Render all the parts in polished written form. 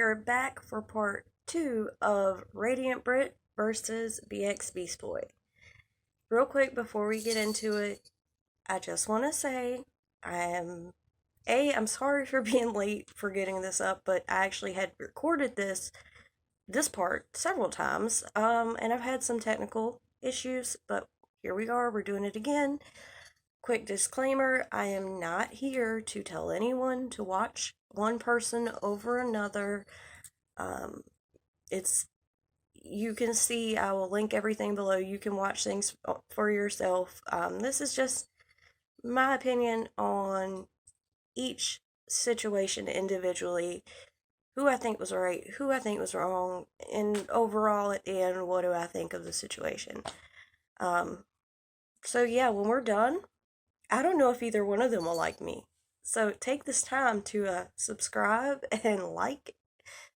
are back for part 2 of Radiantbritt versus Bxbeastboy. Real quick before we get into it, I just want to say I'm sorry for being late for getting this up, but I actually had recorded this part several times, and I've had some technical issues, but here we are, we're doing it again. Quick disclaimer, I am not here to tell anyone to watch one person over another. It's you can see, I will link everything below. You can watch things for yourself. This is just my opinion on each situation individually, who I think was right, who I think was wrong, and overall at the end, what do I think of the situation. So yeah, when we're done, I don't know if either one of them will like me. So take this time to subscribe and like,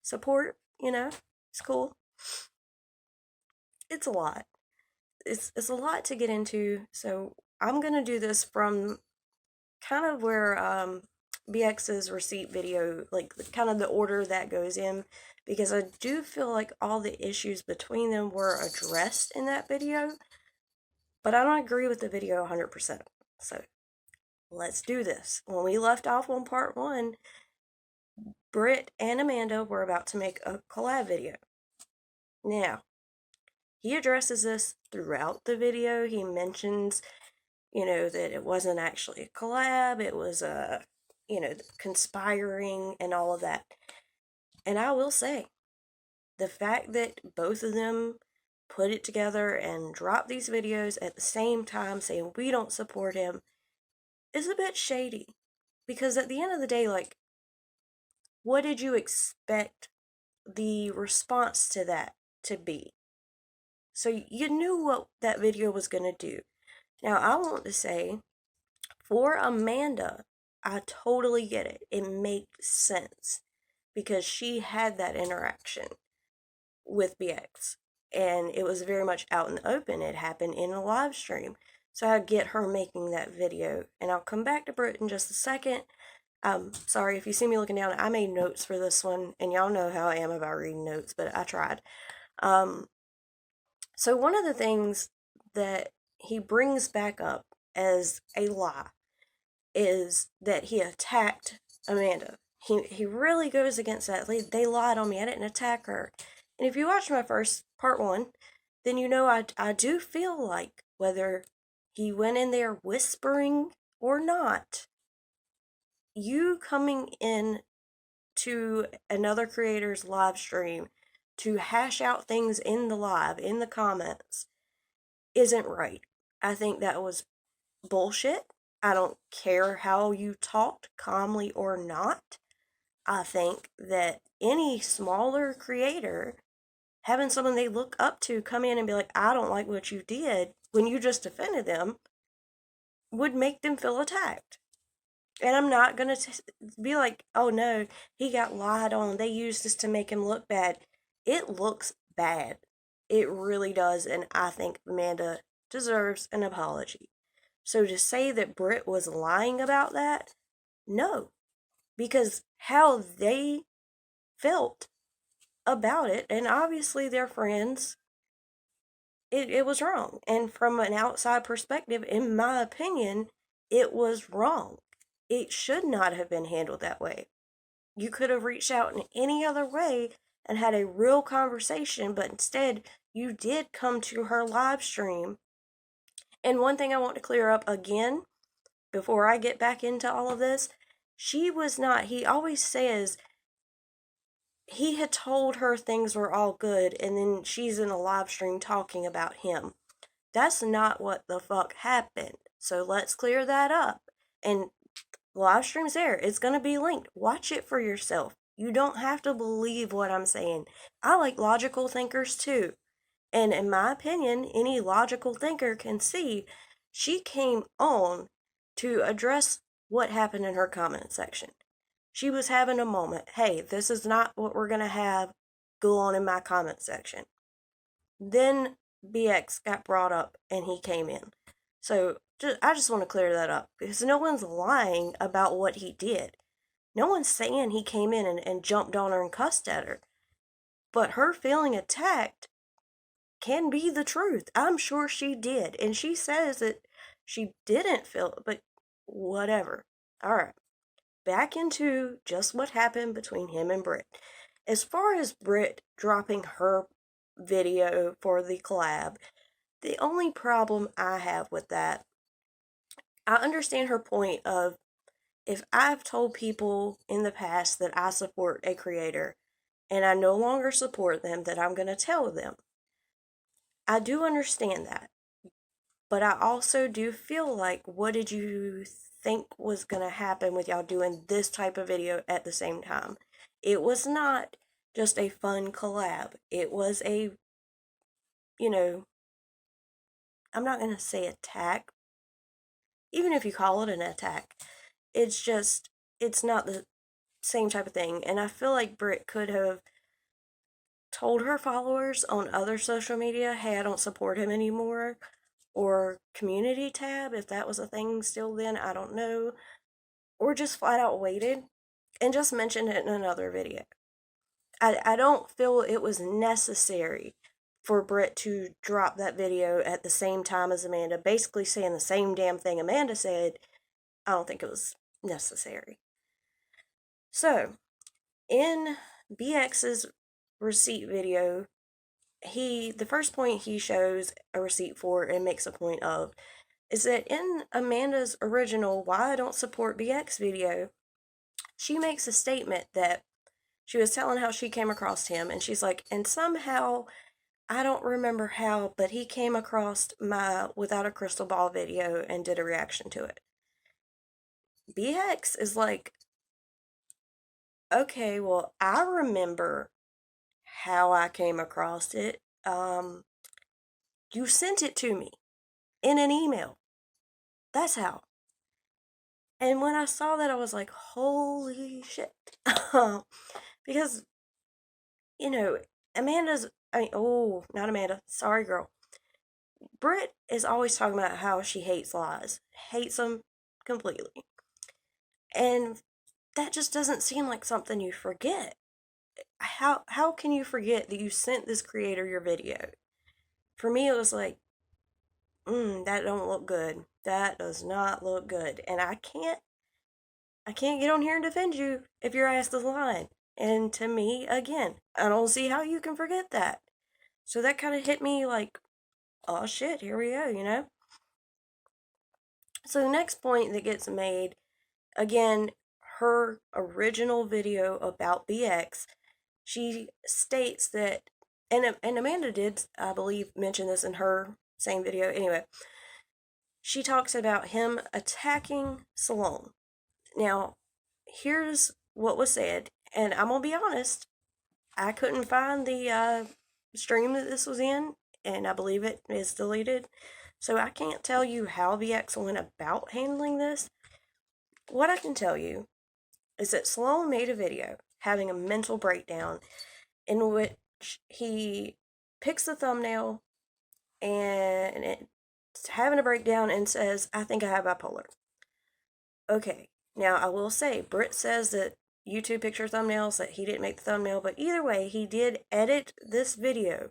support, it's cool. It's a lot. It's a lot to get into, so I'm gonna do this from kind of where BX's receipt video, like kind of the order that goes in, because I do feel like all the issues between them were addressed in that video, but I don't agree with the video 100%. So let's do this. When we left off on part 1, Britt and Amanda were about to make a collab video. Now, he addresses this throughout the video. He mentions, that it wasn't actually a collab. It was conspiring and all of that. And I will say, the fact that both of them put it together and dropped these videos at the same time saying we don't support him is a bit shady. Because at the end of the day, like, what did you expect the response to that to be? So you knew what that video was going to do. Now, I want to say, for Amanda, I totally get it. It makes sense because she had that interaction with BX, and it was very much out in the open. It happened in a live stream. So I get her making that video, and I'll come back to Britt in just a second. Sorry if you see me looking down. I made notes for this one, and y'all know how I am about reading notes, but I tried. So one of the things that he brings back up as a lie is that he attacked Amanda. He really goes against that. They lied on me. I didn't attack her. And if you watch my first part 1, then you know I do feel like whether he went in there whispering or not, you coming in to another creator's live stream to hash out things in the live, in the comments, isn't right. I think that was bullshit. I don't care how you talked, calmly or not. I think that any smaller creator, having someone they look up to come in and be like, I don't like what you did, when you just offended them, would make them feel attacked. And I'm not going to be like, oh no, he got lied on. They used this to make him look bad. It looks bad. It really does. And I think Amanda deserves an apology. So to say that Britt was lying about that, no. Because how they felt about it, and obviously they're friends, it was wrong. And from an outside perspective, in my opinion, it was wrong. It should not have been handled that way. You could have reached out in any other way and had a real conversation, but instead you did come to her live stream. And one thing I want to clear up again, before I get back into all of this, she was not, he always says he had told her things were all good, and then she's in a live stream talking about him. That's not what the fuck happened. So let's clear that up. And live stream's there. It's going to be linked. Watch it for yourself. You don't have to believe what I'm saying. I like logical thinkers too. And in my opinion, any logical thinker can see she came on to address what happened in her comment section. She was having a moment. Hey, this is not what we're going to have go on in my comment section. Then BX got brought up and he came in. So I just want to clear that up because no one's lying about what he did. No one's saying he came in and jumped on her and cussed at her. But her feeling attacked can be the truth. I'm sure she did. And she says that she didn't feel it, but whatever. Alright. Back into just what happened between him and Britt. As far as Britt dropping her video for the collab, the only problem I have with that, I understand her point of, if I've told people in the past that I support a creator and I no longer support them, that I'm going to tell them. I do understand that. But I also do feel like, what did you think was going to happen with y'all doing this type of video at the same time? It was not just a fun collab. It was a, I'm not going to say attack, even if you call it an attack. It's just, it's not the same type of thing. And I feel like Britt could have told her followers on other social media, hey, I don't support him anymore, or community tab, if that was a thing still then, I don't know, or just flat out waited and just mentioned it in another video. I don't feel it was necessary for Britt to drop that video at the same time as Amanda, basically saying the same damn thing Amanda said. I don't think it was necessary. So, in BX's receipt video, the first point he shows a receipt for and makes a point of is that in Amanda's original Why I Don't Support BX video, she makes a statement that she was telling how she came across him, and she's like, and somehow, I don't remember how, but he came across my Without a Crystal Ball video and did a reaction to it. BX is like, okay, well, I remember how I came across it. You sent it to me in an email. That's how. And when I saw that, I was like, holy shit. Because, not Amanda, sorry girl. Britt is always talking about how she hates lies. Hates them completely. And that just doesn't seem like something you forget. How can you forget that you sent this creator your video? For me, it was like, that don't look good. That does not look good. And I can't get on here and defend you if your ass is lying. And to me, again, I don't see how you can forget that. So that kind of hit me like, oh shit, here we go, So the next point that gets made, again, her original video about BX, she states that, and Amanda did, I believe, mention this in her same video. Anyway, she talks about him attacking Salome. Now, here's what was said, and I'm gonna be honest, I couldn't find the stream that this was in, and I believe it is deleted, so I can't tell you how VX went about handling this. What I can tell you is that Sloan made a video having a mental breakdown in which he picks the thumbnail and it's having a breakdown and says, I think I have bipolar. Okay, now I will say, Britt says that YouTube picture thumbnails, that he didn't make the thumbnail, but either way, he did edit this video.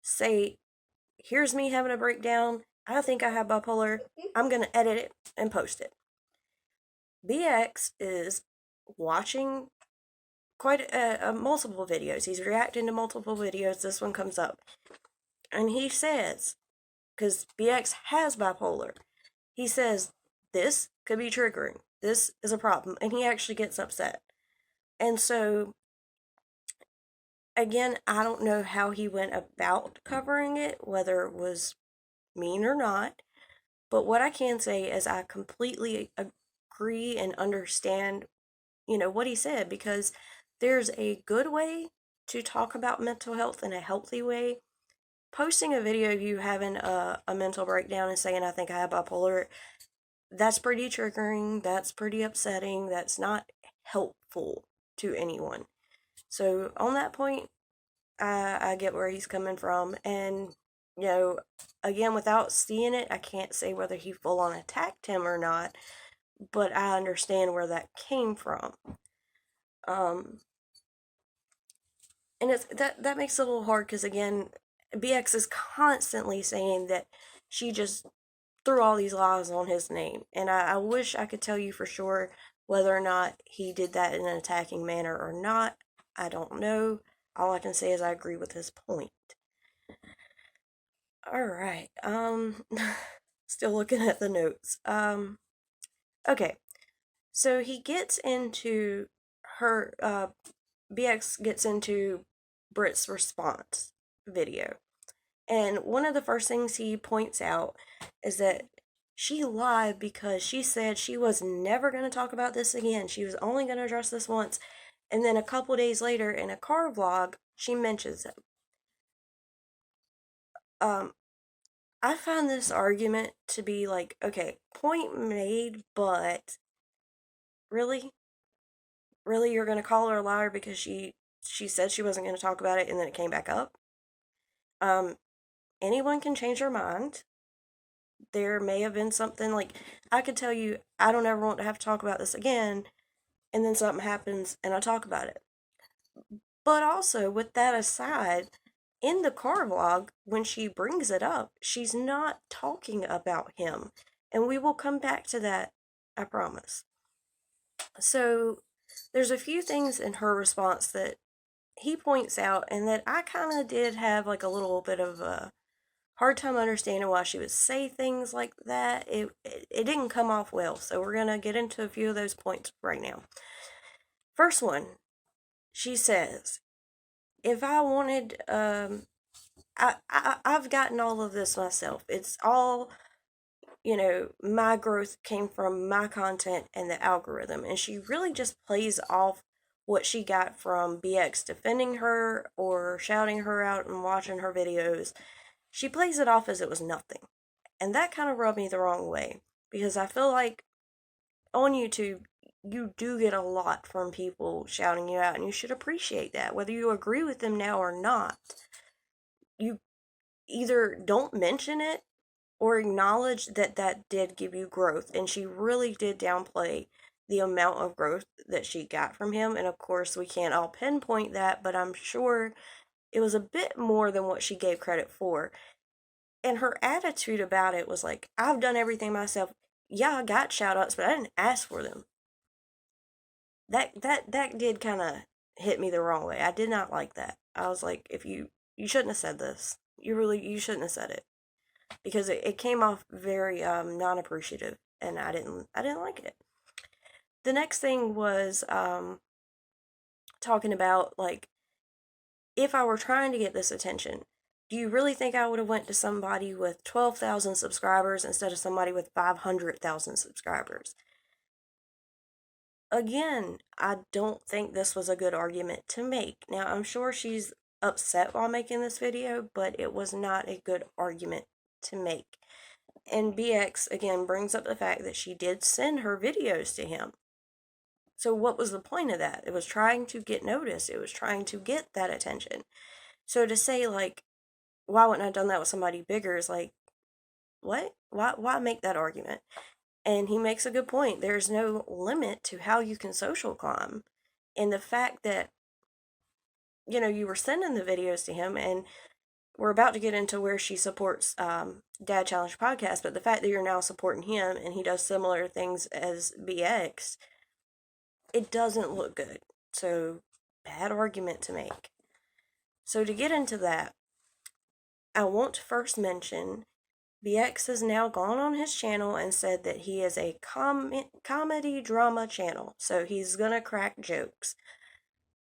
Say, here's me having a breakdown, I think I have bipolar, I'm gonna edit it and post it. BX is watching quite multiple videos. He's reacting to multiple videos. This one comes up. And he says, because BX has bipolar, he says, this could be triggering. This is a problem. And he actually gets upset. And so, again, I don't know how he went about covering it, whether it was mean or not. But what I can say is I completely agree and understand, what he said, because there's a good way to talk about mental health in a healthy way. Posting a video of you having a mental breakdown and saying, I think I have bipolar, that's pretty triggering, that's pretty upsetting, that's not helpful to anyone. So on that point, I get where he's coming from. And, again, without seeing it, I can't say whether he full on attacked him or not. but I understand where that came from. And that makes it a little hard because, again, BX is constantly saying that she just threw all these lies on his name, and I wish I could tell you for sure whether or not he did that in an attacking manner or not. I don't know. All I can say is I agree with his point. All right. Still looking at the notes. Okay. So he gets into her BX gets into Britt's response video. And one of the first things he points out is that she lied because she said she was never going to talk about this again. She was only going to address this once. And then a couple days later in a car vlog, she mentions it. I find this argument to be like, okay, point made, but really? Really, you're going to call her a liar because she said she wasn't going to talk about it and then it came back up? Anyone can change their mind. There may have been something, like, I could tell you, I don't ever want to have to talk about this again, and then something happens and I talk about it. But also, with that aside, in the car vlog, when she brings it up, she's not talking about him. And we will come back to that, I promise. So, there's a few things in her response that he points out and that I kind of did have like a little bit of a hard time understanding why she would say things like that. It didn't come off well, so we're gonna get into a few of those points right now. First one, she says, if I wanted, I've gotten all of this myself. It's all, my growth came from my content and the algorithm. And she really just plays off what she got from BX defending her or shouting her out and watching her videos. She plays it off as it was nothing. And that kind of rubbed me the wrong way because I feel like on YouTube, you do get a lot from people shouting you out, and you should appreciate that, whether you agree with them now or not. You either don't mention it or acknowledge that that did give you growth, and she really did downplay the amount of growth that she got from him. And of course, we can't all pinpoint that, but I'm sure it was a bit more than what she gave credit for. And her attitude about it was like, I've done everything myself. Yeah, I got shout outs, but I didn't ask for them. That did kind of hit me the wrong way. I did not like that. I was like, if you shouldn't have said this. You shouldn't have said it. Because it came off very non-appreciative, and I didn't like it. The next thing was talking about, like, if I were trying to get this attention, do you really think I would have went to somebody with 12,000 subscribers instead of somebody with 500,000 subscribers? Again, I don't think this was a good argument to make. Now, I'm sure she's upset while making this video, but it was not a good argument to make. And BX, again, brings up the fact that she did send her videos to him. So what was the point of that? It was trying to get noticed. It was trying to get that attention. So to say, like, why wouldn't I have done that with somebody bigger is like, what? Why make that argument? And he makes a good point. There's no limit to how you can social climb. And the fact that, you were sending the videos to him, and we're about to get into where she supports Dad Challenge podcast, but the fact that you're now supporting him and he does similar things as BX, it doesn't look good. So, bad argument to make. So to get into that, I want to first mention BX has now gone on his channel and said that he is a comedy drama channel. So he's gonna crack jokes.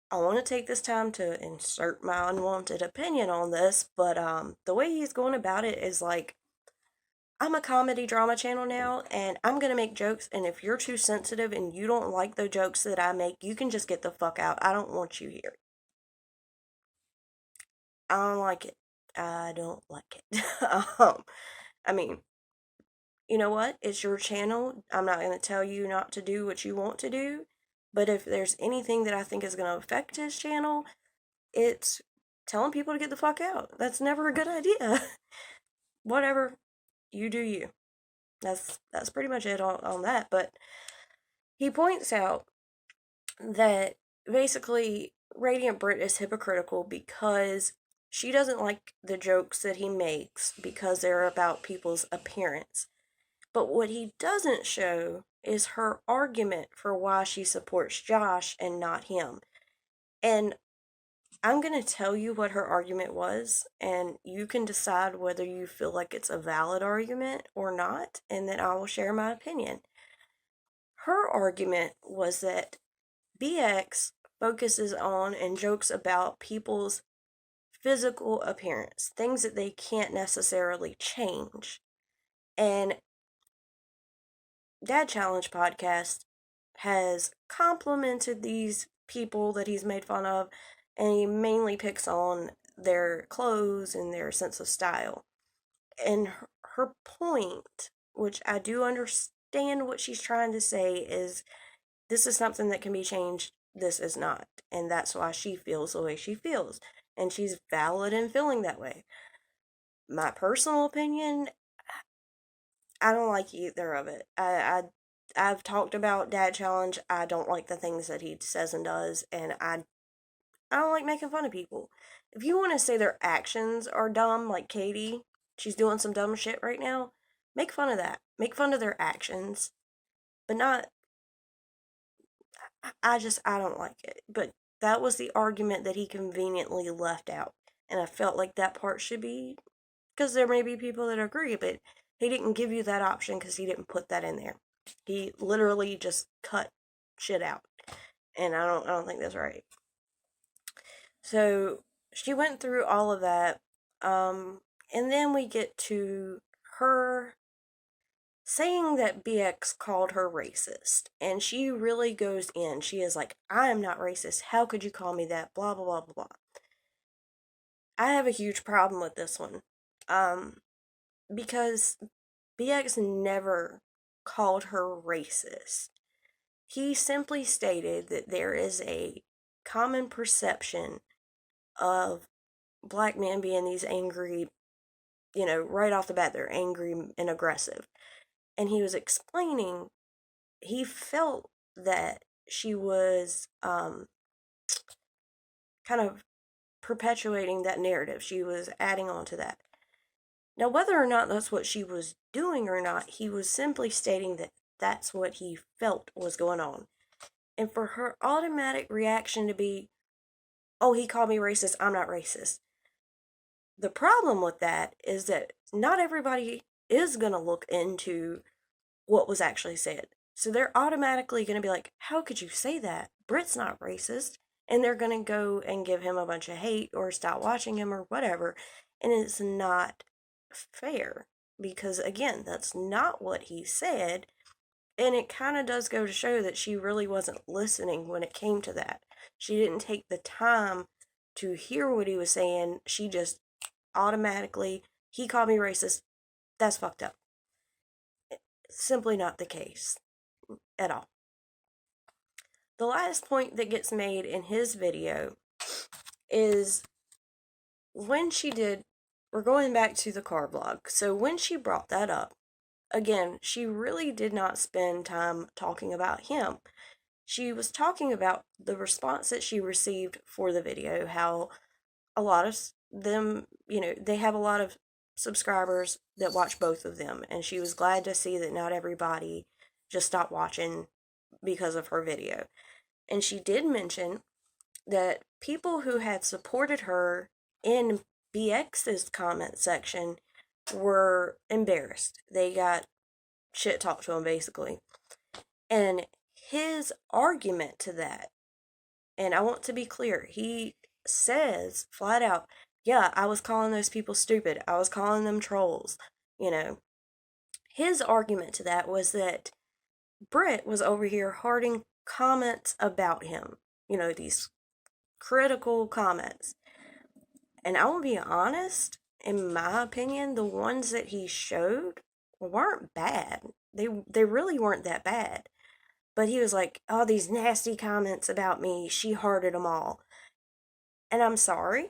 I want to take this time to insert my unwanted opinion on this, but the way he's going about it is like, I'm a comedy drama channel now, and I'm gonna make jokes, and if you're too sensitive and you don't like the jokes that I make, you can just get the fuck out. I don't want you here. I don't like it. I don't like it. I mean, you know what? It's your channel. I'm not gonna tell you not to do what you want to do, but if there's anything that I think is gonna affect his channel, it's telling people to get the fuck out. That's never a good idea. Whatever. You do you. That's pretty much it on that. But he points out that basically Radiantbritt is hypocritical because she doesn't like the jokes that he makes because they're about people's appearance. But what he doesn't show is her argument for why she supports Josh and not him. And I'm going to tell you what her argument was, and you can decide whether you feel like it's a valid argument or not, and then I will share my opinion. Her argument was that BX focuses on and jokes about people's physical appearance, things that they can't necessarily change. And Dad Challenge podcast has complimented these people that he's made fun of, and he mainly picks on their clothes and their sense of style. And her point, which I do understand what she's trying to say, is this is something that can be changed, this is not. And that's why she feels the way she feels. And she's valid in feeling that way. My personal opinion, I don't like either of it. I've talked about Dad Challenge. I don't like the things that he says and does, and I don't like making fun of people. If you want to say their actions are dumb, like Katie, she's doing some dumb shit right now, make fun of that. Make fun of their actions, but not. I don't like it. But that was the argument that he conveniently left out, and I felt like that part should be, because there may be people that agree, but he didn't give you that option because he didn't put that in there. He literally just cut shit out, and I don't think that's right. So she went through all of that, and then we get to her saying that BX called her racist, and she really goes in. She is like, I am not racist. How could you call me that? Blah, blah, blah, blah, blah. I have a huge problem with this one, because BX never called her racist. He simply stated that there is a common perception of black men being these angry, right off the bat, they're angry and aggressive. And he was explaining, he felt that she was kind of perpetuating that narrative. She was adding on to that. Now, whether or not that's what she was doing or not, he was simply stating that that's what he felt was going on. And for her automatic reaction to be, oh, he called me racist, I'm not racist. The problem with that is that not everybody is going to look into what was actually said. So they're automatically going to be like, how could you say that? Britt's not racist. And they're going to go and give him a bunch of hate or stop watching him or whatever. And it's not fair because, again, that's not what he said. And it kind of does go to show that she really wasn't listening when it came to that. She didn't take the time to hear what he was saying. She just automatically, he called me racist. That's fucked up. Simply not the case at all. The last point that gets made in his video is when she did, we're going back to the car vlog. So when she brought that up, again, she really did not spend time talking about him. She was talking about the response that she received for the video, how a lot of them, they have a lot of subscribers that watch both of them, and she was glad to see that not everybody just stopped watching because of her video. And she did mention that people who had supported her in BX's comment section were embarrassed. They got shit talked to them, basically. And his argument to that, and I want to be clear, he says flat out, yeah, I was calling those people stupid. I was calling them trolls. His argument to that was that Britt was over here hearting comments about him. These critical comments. And I will be honest, in my opinion, the ones that he showed weren't bad. They really weren't that bad. But he was like, oh, these nasty comments about me, she hearted them all. And I'm sorry.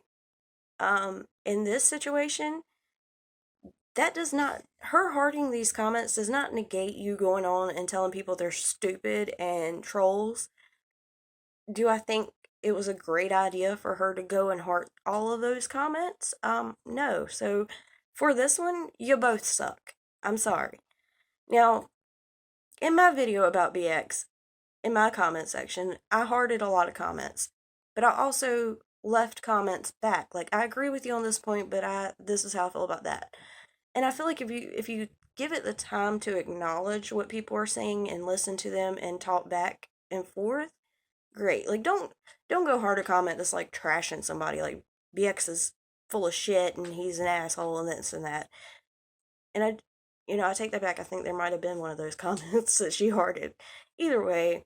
In this situation, that does not, her hearting these comments does not negate you going on and telling people they're stupid and trolls. Do I think it was a great idea for her to go and heart all of those comments? No. So for this one, you both suck. I'm sorry. Now, in my video about BX, in my comment section, I hearted a lot of comments, but I also left comments back. Like, I agree with you on this point, but this is how I feel about that. And I feel like if you give it the time to acknowledge what people are saying and listen to them and talk back and forth, great. Like, don't go hard to comment that's like trashing somebody. Like, BX is full of shit and he's an asshole and this and that. And I take that back. I think there might have been one of those comments that she hearted. Either way,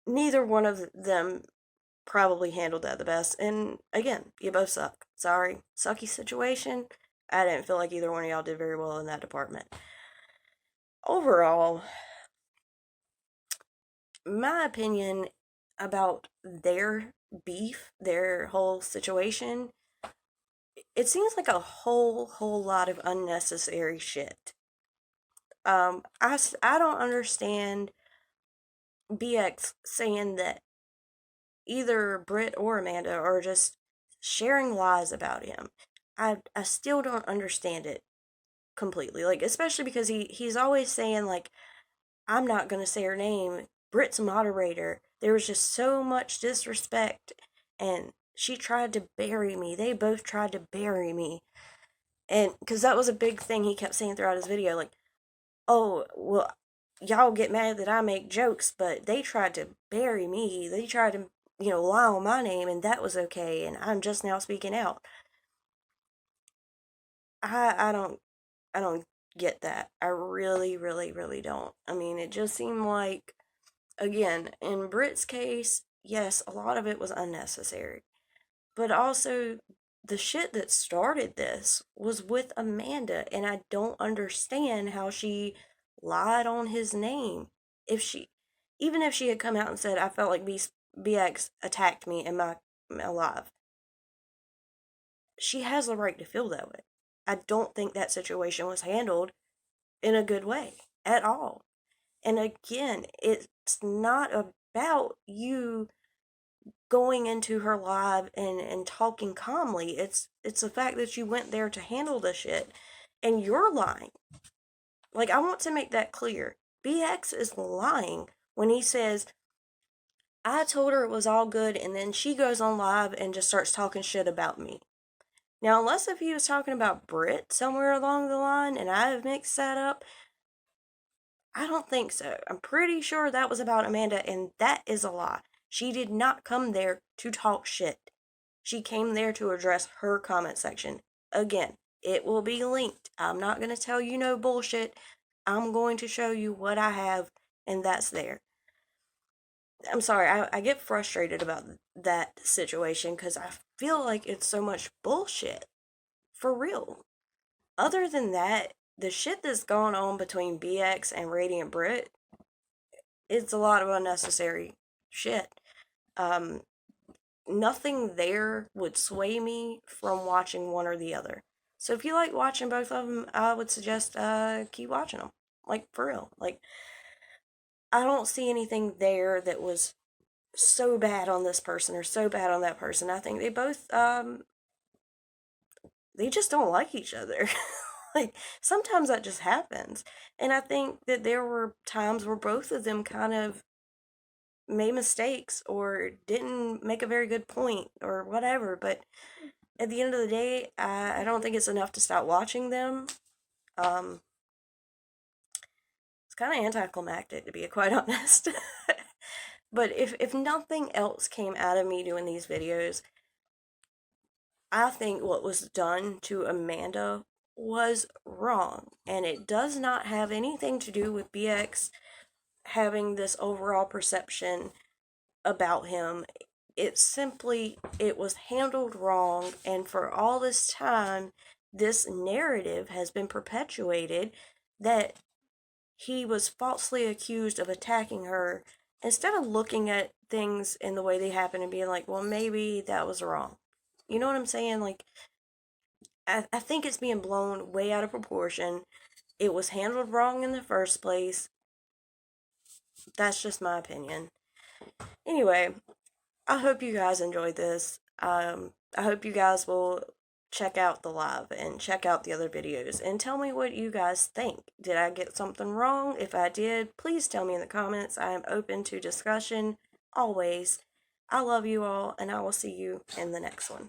neither one of them probably handled that the best. And again, you both suck. Sorry. Sucky situation. I didn't feel like either one of y'all did very well in that department. Overall, my opinion about their beef, their whole situation, it seems like a whole lot of unnecessary shit. I don't understand BX saying that either Britt or Amanda are just sharing lies about him. I still don't understand it completely. Like, especially because he's always saying, like, I'm not gonna say her name. Britt's moderator. There was just so much disrespect, and she tried to bury me. They both tried to bury me. And because that was a big thing he kept saying throughout his video, like, oh, well, y'all get mad that I make jokes, but they tried to bury me. They tried to, lie on my name, and that was okay, and I'm just now speaking out. I don't get that. I really, really, really don't. I mean, it just seemed like, again, in Britt's case, yes, a lot of it was unnecessary. But also, the shit that started this was with Amanda, and I don't understand how she lied on his name. Even if she had come out and said, I felt like BX attacked me in my live, she has the right to feel that way. I don't think that situation was handled in a good way at all. And again, it's not about you going into her live and talking calmly. It's the fact that you went there to handle the shit and you're lying. Like, I want to make that clear. BX is lying when he says, I told her it was all good, and then she goes on live and just starts talking shit about me. Now, unless if he was talking about Britt somewhere along the line and I have mixed that up, I don't think so. I'm pretty sure that was about Amanda, and that is a lie. She did not come there to talk shit. She came there to address her comment section. Again, it will be linked. I'm not going to tell you no bullshit. I'm going to show you what I have, and that's there. I'm sorry, I get frustrated about that situation because I feel like it's so much bullshit. For real. Other than that, the shit that's going on between BX and Radiantbritt, it's a lot of unnecessary shit. Nothing there would sway me from watching one or the other. So if you like watching both of them, I would suggest keep watching them. Like, for real. Like, I don't see anything there that was so bad on this person or so bad on that person. I think they both they just don't like each other. Like, sometimes that just happens. And I think that there were times where both of them kind of made mistakes or didn't make a very good point or whatever. But at the end of the day, I don't think it's enough to stop watching them. It's kind of anticlimactic, to be quite honest. But if nothing else came out of me doing these videos, I think what was done to Amanda was wrong. And it does not have anything to do with BX having this overall perception about him. It was handled wrong, and for all this time, this narrative has been perpetuated that he was falsely accused of attacking her, instead of looking at things in the way they happen and being like, well, maybe that was wrong. You know what I'm saying? Like, I think it's being blown way out of proportion. It was handled wrong in the first place. That's just my opinion. Anyway, I hope you guys enjoyed this. I hope you guys will check out the live and check out the other videos and tell me what you guys think. Did I get something wrong? If I did, please tell me in the comments. I am open to discussion always. I love you all, and I will see you in the next one.